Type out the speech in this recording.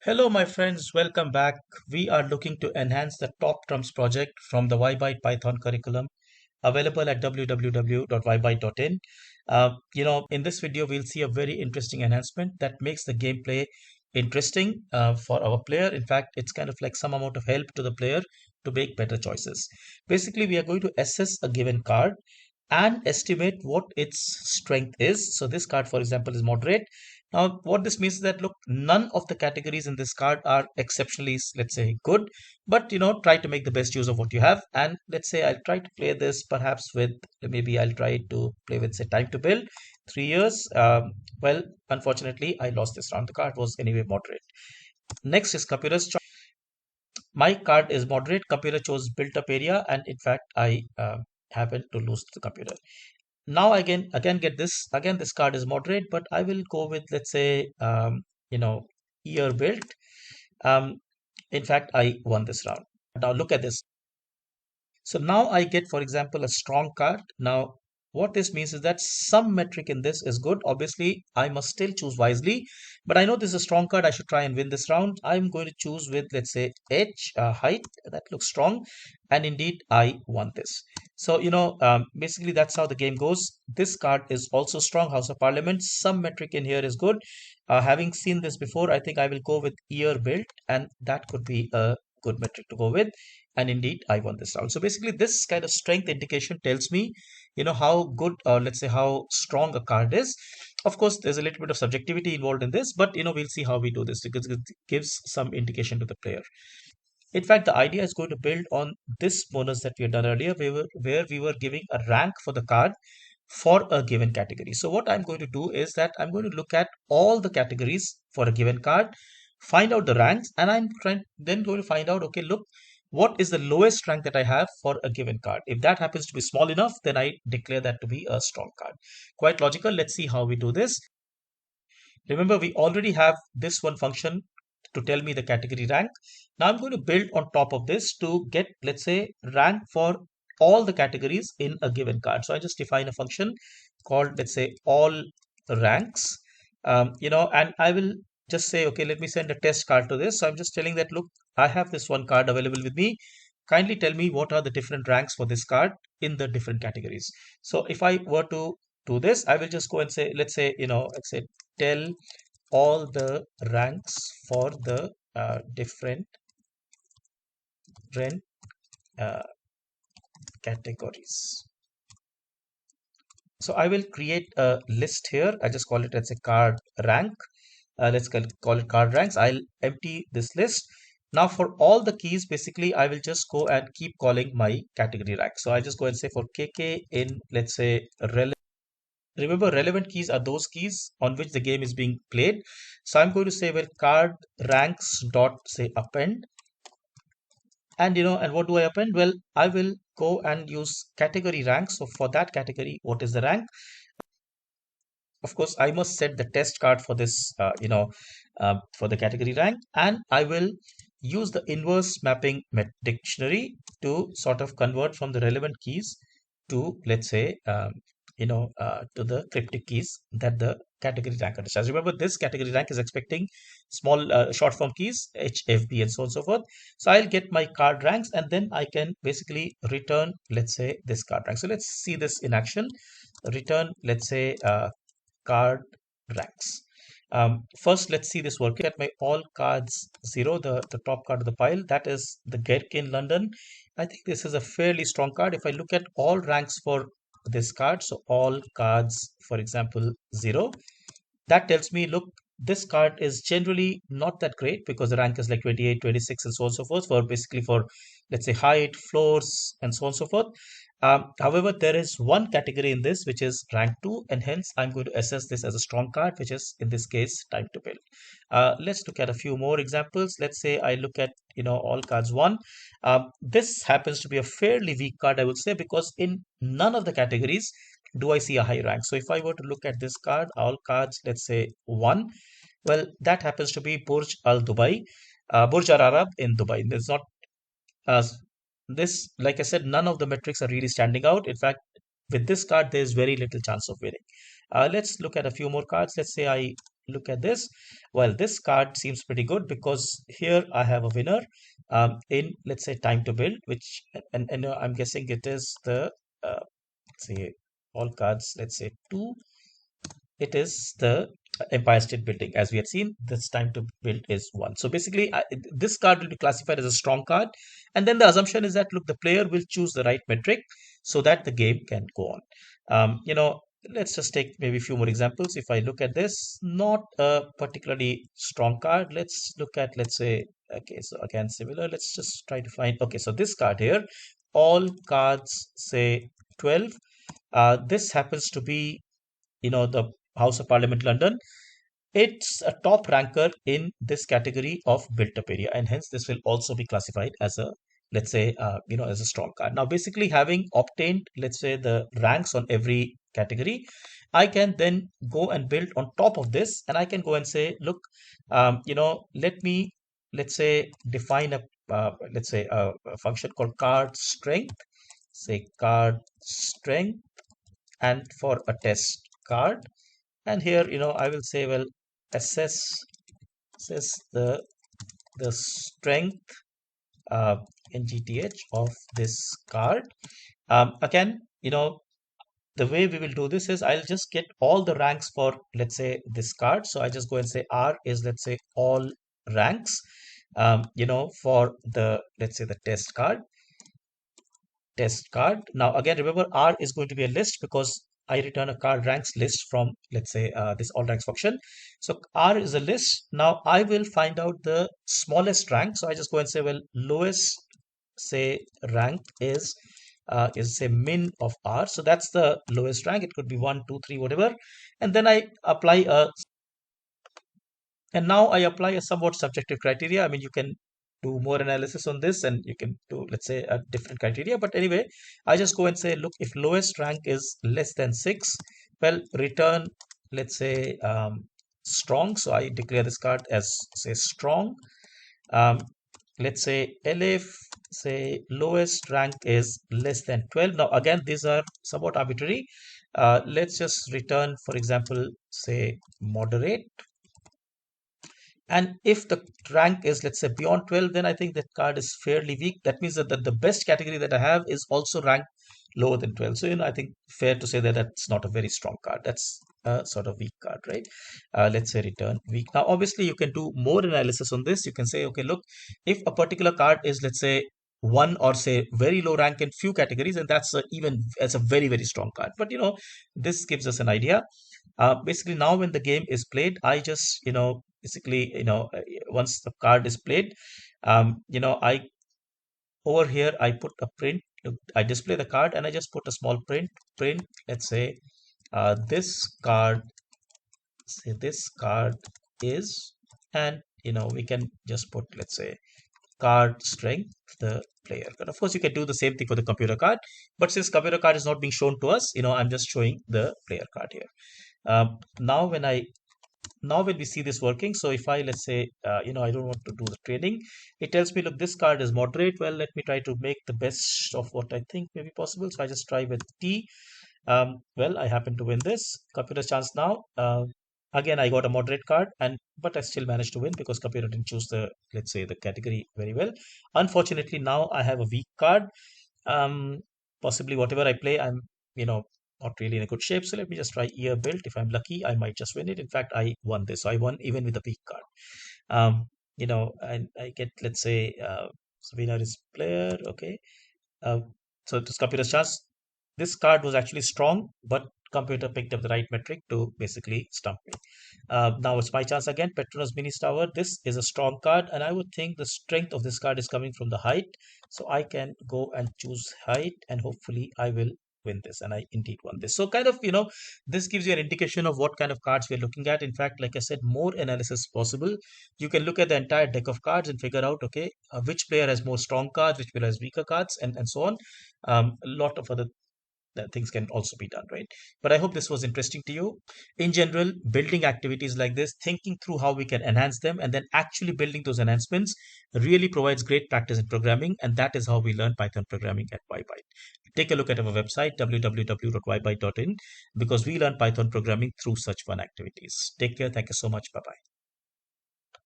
Hello, my friends. Welcome back. We are looking to enhance the Top Trumps project from the YByte Python curriculum available at www.ybyte.in. In this video, we'll see a very interesting enhancement that makes the gameplay interesting for our player. In fact, it's kind of like some amount of help to the player to make better choices. Basically, we are going to assess a given card and estimate what its strength is. So this card, for example, is moderate. Now, what this means is that look, none of the categories in this card are exceptionally, let's say, good, but try to make the best use of what you have. And let's say I'll try to play this perhaps with maybe I'll try to play with say time to build 3 years. Well, unfortunately, I lost this round. The card was anyway moderate. Next is computer's choice. My card is moderate. Computer chose built up area, and in fact, I happened to lose the computer. Now again get this again. This card is moderate, but I will go with let's say year built. Um, in fact, I won this round. Now look at this. So now I get, for example, a strong card. Now, what this means is that some metric in this is good. Obviously, I must still choose wisely, but I know this is a strong card. I should try and win this round. I'm going to choose with, let's say, edge, height. That looks strong. And indeed, I won this. So, basically, that's how the game goes. This card is also strong, House of Parliament. Some metric in here is good. Having seen this before, I think I will go with year built, and that could be a good metric to go with. And indeed, I won this round. So basically, this kind of strength indication tells me, how good or let's say how strong a card is. Of course, there's a little bit of subjectivity involved in this, but we'll see how we do this because it gives some indication to the player. In fact, the idea is going to build on this bonus that we had done earlier, where we were giving a rank for the card for a given category. So what I'm going to do is that I'm going to look at all the categories for a given card, find out the ranks, and then going to find out, okay, look, what is the lowest rank that I have for a given card? If that happens to be small enough, then I declare that to be a strong card. Quite logical. Let's see how we do this. Remember, we already have this one function to tell me the category rank. Now I'm going to build on top of this to get, let's say, rank for all the categories in a given card. So I just define a function called, let's say, all ranks, and I will just say, okay, let me send a test card to this. So I'm just telling that, look, I have this one card available with me. Kindly tell me what are the different ranks for this card in the different categories. So if I were to do this, I will just go and say, let's say, tell all the ranks for the different uh, categories. So I will create a list here. I just call it as a card rank. Let's call it card ranks. I'll empty this list. Now for all the keys, basically, I will just go and keep calling my category rank. So I just go and say for KK in, let's say, relevant. Remember, relevant keys are those keys on which the game is being played. So I'm going to say, well, card ranks dot say append. And what do I append? Well, I will go and use category rank. So for that category, what is the rank? Of course, I must set the test card for this, for the category rank, and I will use the inverse mapping dictionary to sort of convert from the relevant keys to, let's say, to the cryptic keys that the category rank understands. Remember, this category rank is expecting small short form keys, HFB, and so on and so forth. So I'll get my card ranks, and then I can basically return, let's say, this card rank. So let's see this in action. Return, let's say, card ranks. First, let's see this working at my all cards 0, the top card of the pile. That is the Gherkin London. I think this is a fairly strong card. If I look at all ranks for this card, so all cards, for example, 0, that tells me, look, this card is generally not that great because the rank is like 28, 26, and so on and so forth for basically for, let's say, height, floors, and so on and so forth. However, there is one category in this which is rank 2, and hence I'm going to assess this as a strong card, which is in this case time to build. Let's look at a few more examples. Let's say I look at all cards 1. This happens to be a fairly weak card, I would say, because in none of the categories do I see a high rank. So if I were to look at this card, all cards, let's say 1, well, that happens to be Burj Al Dubai, Burj Al Arab in Dubai. There's not uh, this, like I said, none of the metrics are really standing out. In fact, with this card, there's very little chance of winning. Let's look at a few more cards. Let's say I look at this, well, this card seems pretty good because here I have a winner in, let's say, time to build, which, and I'm guessing it is the, say, all cards, let's say two, it is the Empire State Building. As we had seen, this time to build is one. So basically, this card will be classified as a strong card. And then the assumption is that, look, the player will choose the right metric so that the game can go on. Let's just take maybe a few more examples. If I look at this, not a particularly strong card. Let's look at, let's say, okay, so again, similar. Let's just try to find, okay, so this card here, all cards say 12. This happens to be, the House of Parliament London. It's a top ranker in this category of built up area, and hence this will also be classified as a, let's say, as a strong card. Now, basically, having obtained, let's say, the ranks on every category, I can then go and build on top of this, and I can go and say, look, let me, let's say, define a, let's say, a function called card strength, say card strength, and for a test card. And here, I will say, well, assess assess the strength, uh, in GTH of this card. Again, the way we will do this is I'll just get all the ranks for, let's say, this card. So I just go and say R is, let's say, all ranks, for the, let's say, the test card. Now, again, remember, R is going to be a list because I return a card ranks list from, let's say, this all ranks function. So R is a list. Now I will find out the smallest rank. So I just go and say, well, lowest, say, rank is say min of R. So that's the lowest rank. It could be 1, 2, 3, whatever. And then I apply a and now I apply a somewhat subjective criteria. I mean, you can do more analysis on this and you can do, let's say, a different criteria. But anyway, I just go and say, look, if lowest rank is less than 6, well, return, let's say, strong. So I declare this card as, say, strong. Let's say LF, say, lowest rank is less than 12. Now, again, these are somewhat arbitrary. Let's just return, for example, say, moderate. And if the rank is, let's say, beyond 12, then I think that card is fairly weak. That means that the best category that I have is also ranked lower than 12. So, I think fair to say that that's not a very strong card. That's a sort of weak card, right? Let's say return weak. Now, obviously, you can do more analysis on this. You can say, okay, look, if a particular card is, let's say, one or say very low rank in few categories, and that's a very, very strong card. But, this gives us an idea. Basically, now when the game is played, I just, basically, once the card is played, I over here, I put a print. I display the card and I just put a small print. Let's say, this card, say this card is, and, we can just put, let's say, card strength, the player. But of course, you can do the same thing for the computer card. But since computer card is not being shown to us, I'm just showing the player card here. Now when we see this working, so if I, let's say, I don't want to do the training, it tells me, look, this card is moderate. Well, let me try to make the best of what I think may be possible. So I just try with T. Well, I happen to win this computer chance now. Again, I got a moderate card, but I still managed to win because computer didn't choose the, let's say, the category very well. Unfortunately, now I have a weak card. Possibly whatever I play, I'm, not really in a good shape. So let me just try ear built. If I'm lucky, I might just win it. In fact, I won this. So I won even with a weak card. And I get, let's say, so winner is player. Okay. Uh, so this computer's chance. This card was actually strong, but computer picked up the right metric to basically stump me. Now it's my chance again. Petronas Mini Tower. This is a strong card, and I would think the strength of this card is coming from the height. So I can go and choose height, and hopefully I will win this. And I indeed won this. So kind of, this gives you an indication of what kind of cards we're looking at. In fact, like I said, more analysis is possible. You can look at the entire deck of cards and figure out, okay, which player has more strong cards, which player has weaker cards, and so on. A lot of other things can also be done, right? But I hope this was interesting to you. In general, building activities like this, thinking through how we can enhance them, and then actually building those enhancements really provides great practice in programming. And that is how we learn Python programming at YByte. take a look at our website www.ybyte.in because we learn Python programming through such fun activities. Take care. Thank you so much. Bye bye.